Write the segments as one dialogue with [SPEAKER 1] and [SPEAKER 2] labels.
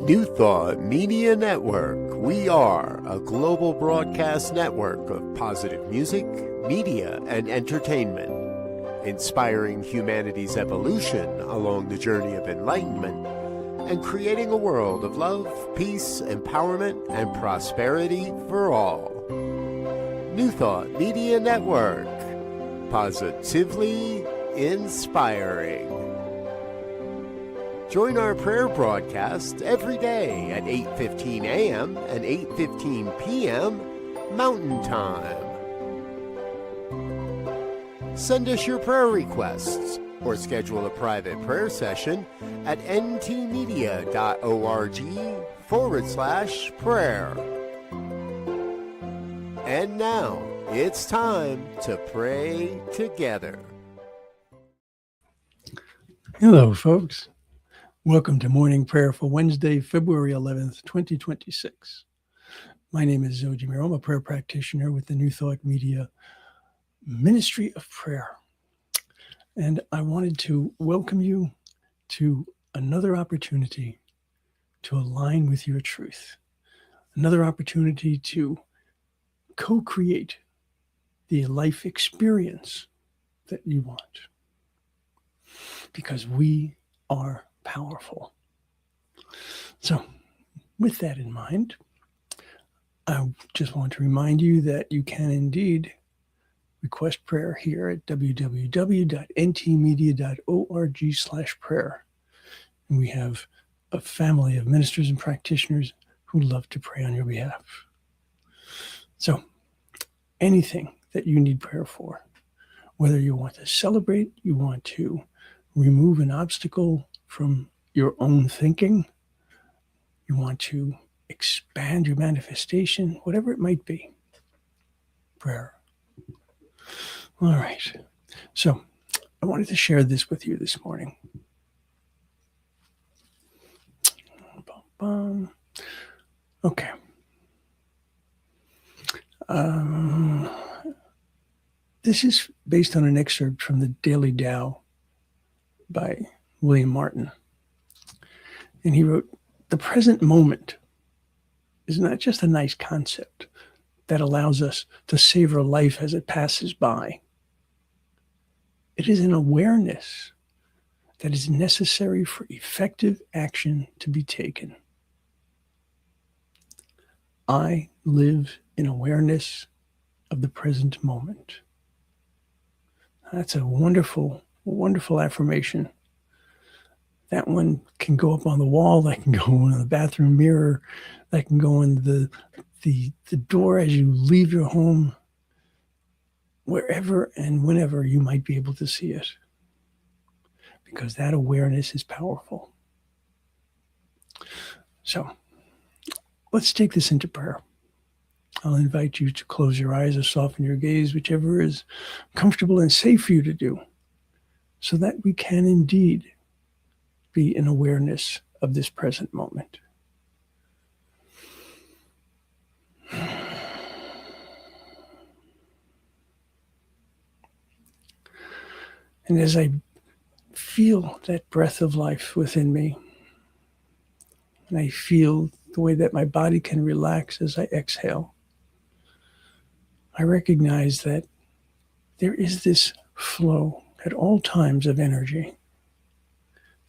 [SPEAKER 1] New Thought Media Network. We are a global broadcast network of positive music, media, and entertainment, inspiring humanity's evolution along the journey of enlightenment and creating a world of love, peace, empowerment, and prosperity for all. New Thought Media Network. Positively inspiring. Join our prayer broadcast every day at 8:15 a.m. and 8:15 p.m. Mountain Time. Send us your prayer requests or schedule a private prayer session at ntmedia.org/prayer. And now, it's time to pray together.
[SPEAKER 2] Hello, folks. Welcome to morning prayer for Wednesday, February 11th, 2026. My name is Muro. I'm a prayer practitioner with the New Thought Media Ministry of Prayer. And I wanted to welcome you to another opportunity to align with your truth, another opportunity to co-create the life experience that you want. Because we are powerful. So, with that in mind, I just want to remind you that you can indeed request prayer here at www.ntmedia.org/prayer. And we have a family of ministers and practitioners who love to pray on your behalf. So, anything that you need prayer for, whether you want to celebrate, you want to remove an obstacle from your own thinking, you want to expand your manifestation, whatever it might be, prayer. All right. So I wanted to share this with you this morning. Okay. This is based on an excerpt from the Daily Tao by William Martin. And he wrote, "The present moment is not just a nice concept that allows us to savor life as it passes by. It is an awareness that is necessary for effective action to be taken. I live in awareness of the present moment." That's a wonderful, wonderful affirmation. That one can go up on the wall, that can go in the bathroom mirror, that can go in the door as you leave your home, wherever and whenever you might be able to see it. Because that awareness is powerful. So, let's take this into prayer. I'll invite you to close your eyes or soften your gaze, whichever is comfortable and safe for you to do, so that we can indeed be in awareness of this present moment. And as I feel that breath of life within me, and I feel the way that my body can relax as I exhale, I recognize that there is this flow at all times of energy,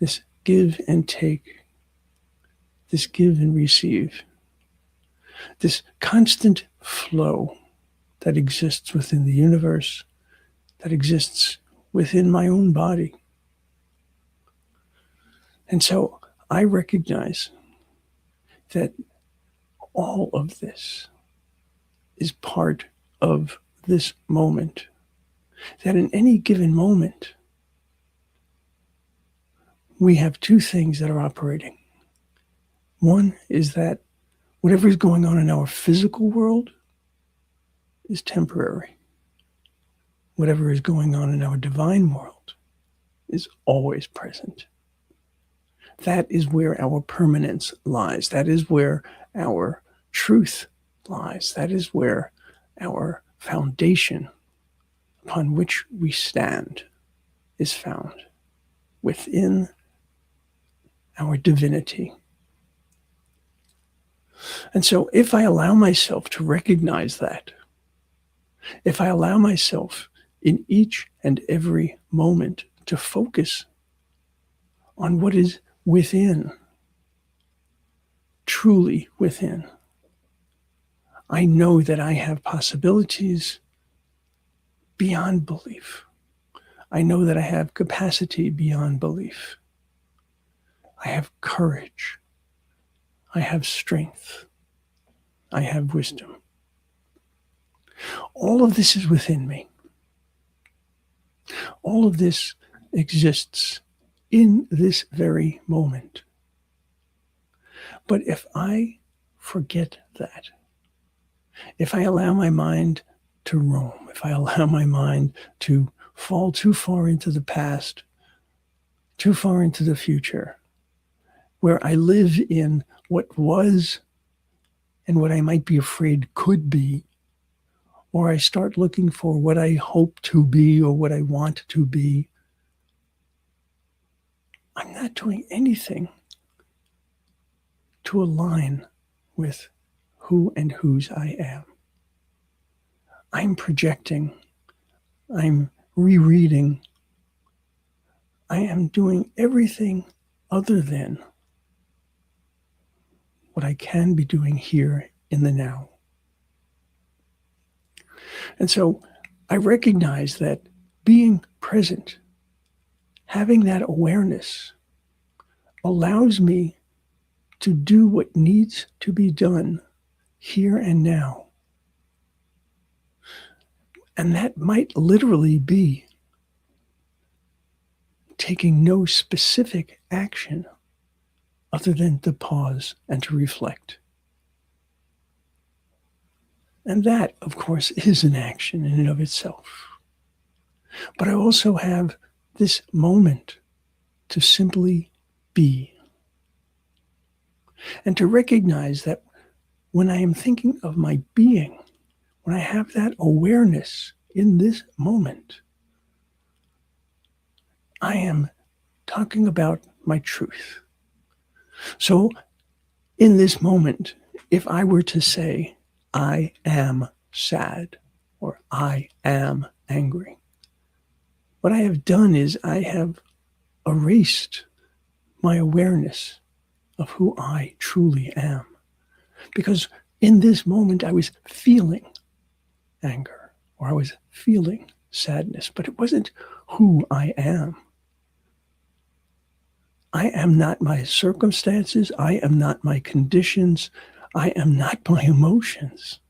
[SPEAKER 2] this give and take, this give and receive, this constant flow that exists within the universe, that exists within my own body. And so I recognize that all of this is part of this moment, that in any given moment, we have two things that are operating. One is that whatever is going on in our physical world is temporary. Whatever is going on in our divine world is always present. That is where our permanence lies. That is where our truth lies. That is where our foundation upon which we stand is found, within our divinity, And so if I allow myself to recognize that, if I allow myself in each and every moment to focus on what is within, truly within, I know that I have possibilities beyond belief. I know that I have capacity beyond belief. I have courage. I have strength. I have wisdom. All of this is within me. All of this exists in this very moment. But if I forget that, if I allow my mind to roam, if I allow my mind to fall too far into the past, too far into the future, where I live in what was and what I might be afraid could be, or I start looking for what I hope to be or what I want to be, I'm not doing anything to align with who and whose I am. I'm projecting. I'm rereading. I am doing everything other than what I can be doing here in the now. And so I recognize that being present, having that awareness, allows me to do what needs to be done here and now. And that might literally be taking no specific action other than to pause and to reflect. And that, of course, is an action in and of itself. But I also have this moment to simply be. And to recognize that when I am thinking of my being, when I have that awareness in this moment, I am talking about my truth. So in this moment, if I were to say, I am sad, or I am angry, what I have done is I have erased my awareness of who I truly am. Because in this moment, I was feeling anger, or I was feeling sadness, but it wasn't who I am. I am not my circumstances. I am not my conditions. I am not my emotions.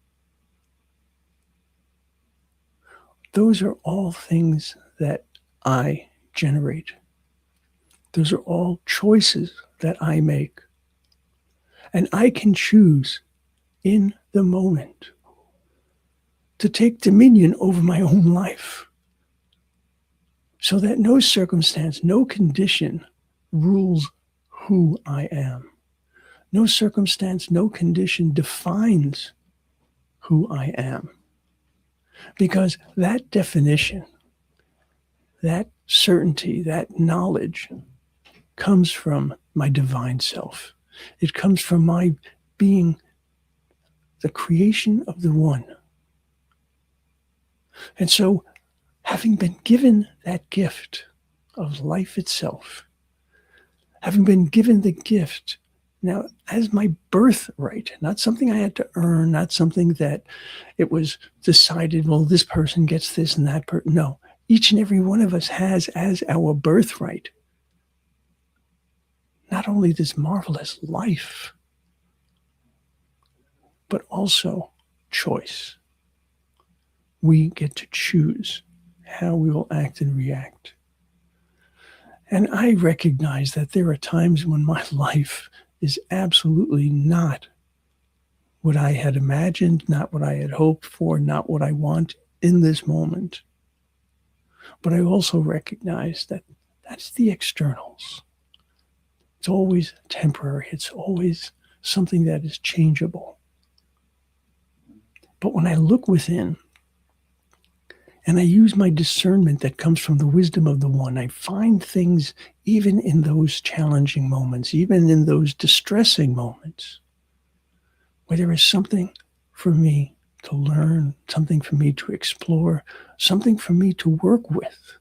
[SPEAKER 2] Those are all things that I generate. Those are all choices that I make. And I can choose in the moment to take dominion over my own life so that no circumstance, no condition rules who I am. No circumstance, no condition defines who I am. Because that definition, that certainty, that knowledge comes from my divine self. It comes from my being the creation of the one. And so, having been given that gift of life itself, having been given the gift now as my birthright, not something I had to earn, not something that it was decided, well, this person gets this and that person. No, each and every one of us has as our birthright not only this marvelous life, but also choice. We get to choose how we will act and react. And I recognize that there are times when my life is absolutely not what I had imagined, not what I had hoped for, not what I want in this moment. But I also recognize that that's the externals. It's always temporary. It's always something that is changeable. But when I look within and I use my discernment that comes from the wisdom of the one, I find things even in those challenging moments, even in those distressing moments, where there is something for me to learn, something for me to explore, something for me to work with,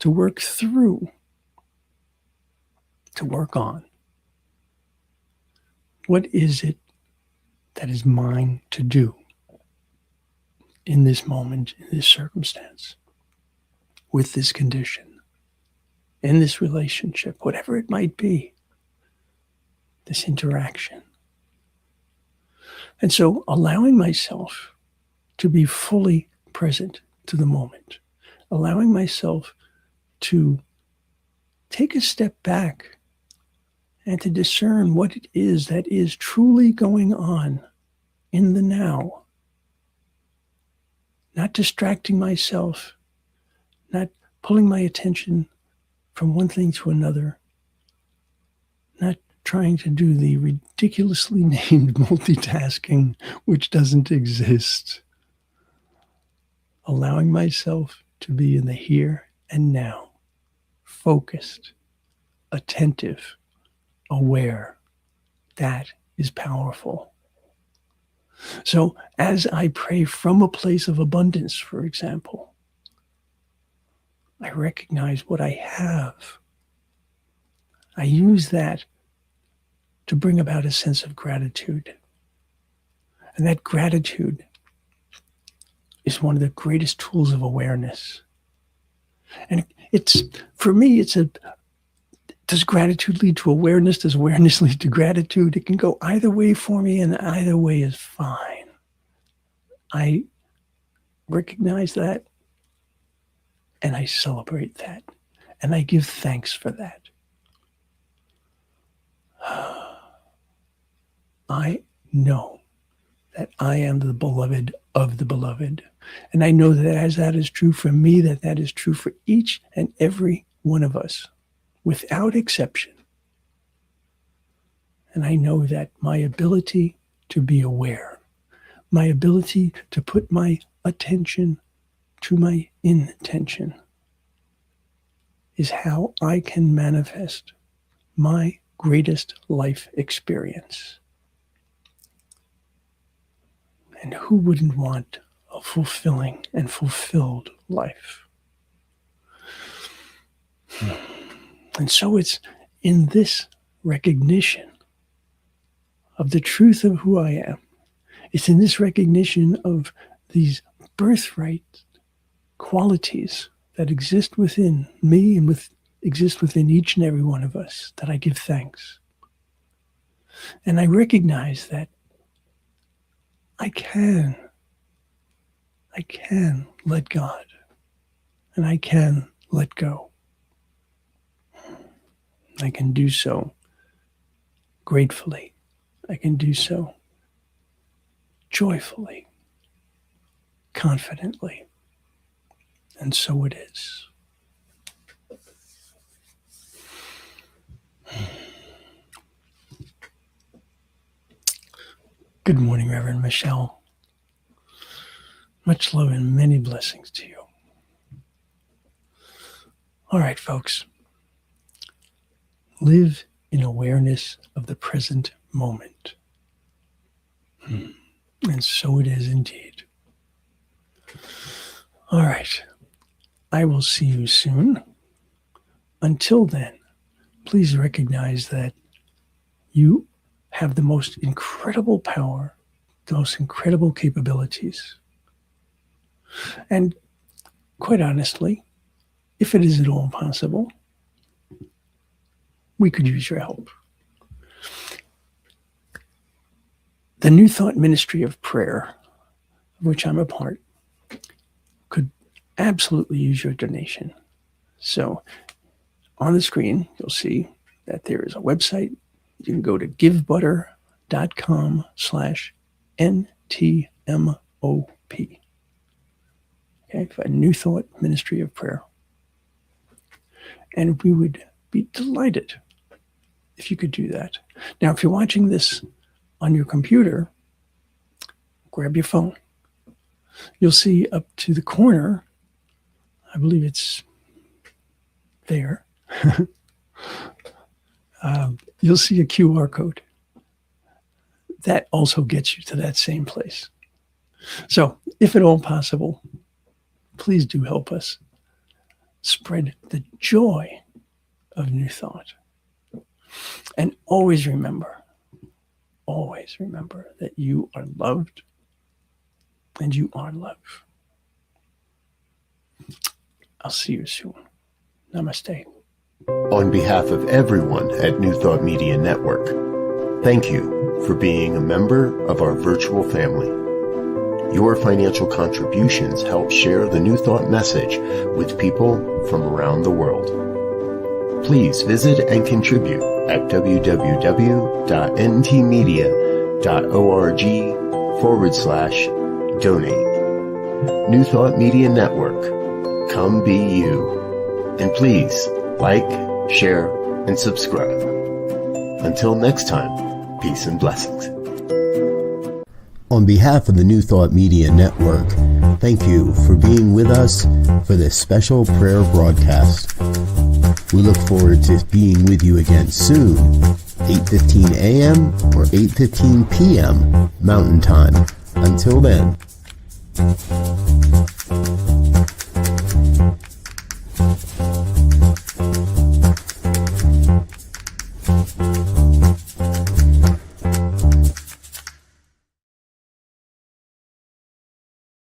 [SPEAKER 2] to work through, to work on. What is it that is mine to do in this moment, in this circumstance, with this condition, in this relationship, whatever it might be, this interaction? And so allowing myself to be fully present to the moment, allowing myself to take a step back and to discern what it is that is truly going on in the now. Not distracting myself, not pulling my attention from one thing to another, not trying to do the ridiculously named multitasking which doesn't exist. Allowing myself to be in the here and now, focused, attentive, aware. That is powerful. So as I pray from a place of abundance, for example, I recognize what I have. I use that to bring about a sense of gratitude. And that gratitude is one of the greatest tools of awareness. And it's, for me, does gratitude lead to awareness? Does awareness lead to gratitude? It can go either way for me, and either way is fine. I recognize that, and I celebrate that, and I give thanks for that. I know that I am the beloved of the beloved. And I know that as that is true for me, that is true for each and every one of us, without exception. And I know that my ability to be aware, my ability to put my attention to my intention, is how I can manifest my greatest life experience. And who wouldn't want a fulfilling and fulfilled life? And so it's in this recognition of the truth of who I am. It's in this recognition of these birthright qualities that exist within me and exist within each and every one of us that I give thanks. And I recognize that I can let God, and I can let go. I can do so gratefully. I can do so joyfully, confidently. And so it is. Good morning, Reverend Michelle. Much love and many blessings to you. All right, folks. Live in awareness of the present moment. And so it is indeed. All right. I will see you soon. Until then, please recognize that you have the most incredible power, the most incredible capabilities. And quite honestly, if it is at all possible, we could use your help. The New Thought Ministry of Prayer, of which I'm a part, could absolutely use your donation. So on the screen, you'll see that there is a website. You can go to givebutter.com/NTMOP. Okay, for a New Thought Ministry of Prayer. And we would be delighted if you could do that. Now, if you're watching this on your computer, grab your phone. You'll see up to the corner, I believe it's there, you'll see a QR code. that also gets you to that same place. So, if at all possible, please do help us spread the joy of new thought. And always remember that you are loved and you are love. I'll see you soon. Namaste.
[SPEAKER 1] On behalf of everyone at New Thought Media Network, thank you for being a member of our virtual family. Your financial contributions help share the New Thought message with people from around the world. Please visit and contribute at www.ntmedia.org/donate. New Thought Media Network. Come be you. And please like, share, and subscribe. Until next time, peace and blessings. On behalf of the New Thought Media Network, thank you for being with us for this special prayer broadcast. We look forward to being with you again soon, 8:15 a.m. or 8:15 p.m. Mountain Time. Until then.